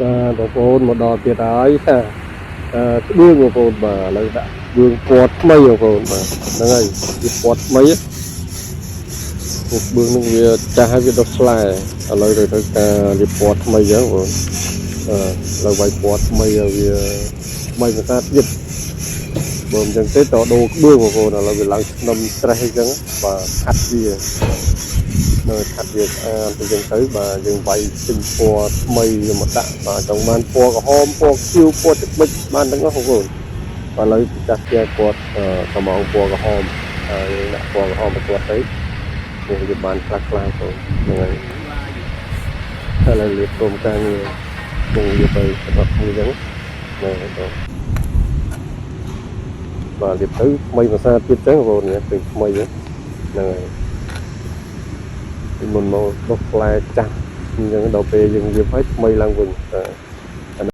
បងប្អូនមកដល់ទៀតហើយក្បឿងបងប្អូនបាទឥឡូវដាក់ក្បឿងពណ៌ថ្មីបងប្អូនបាទហ្នឹងហើយវាពណ៌ថ្មីក្បឿងនឹងវាចាស់ហើយវាដុះស្លែឥឡូវទៅការរៀបពណ៌ថ្មីចឹងបងឥឡូវវាយពណ៌ថ្មីហើយវាថ្មីភាសាទៀតបើមិនចឹងទេតដូរក្បឿងបងប្អូនឥឡូវវាឡើងស្នឹមស្រេះអញ្ចឹងបាទខាត់វានៅខាត់វាស្អាតទៅចឹងទៅបាទយើងវាយទិញពណ៌ថ្មីមកដាក់បាទចង់បានពណ៌ក្រហមពណ៌ខៀវពណ៌ទឹកប៊ិចបានទាំងអស់បងប្អូនបាទឥឡូវចាស់ជាពណ៌កំងពណ៌ក្រហមហើយដាក់ពណ៌ក្រហមទៅគាត់ទៅវាបានខ្លះៗទៅហ្នឹងហើយឥឡូវលាបព្រមការងារនឹងវាទៅសម្រាប់មួយចឹងហ្នឹងហើយបាទលាបទៅថ្មីភាសាទៀតចឹងបងប្អូននេះគឺថ្មីហ្នឹងហើយមុនមកដុសផ្លែចាស់អញ្ចឹងដល់ពេលយើងលាបឲ្យថ្មីឡើងវិញ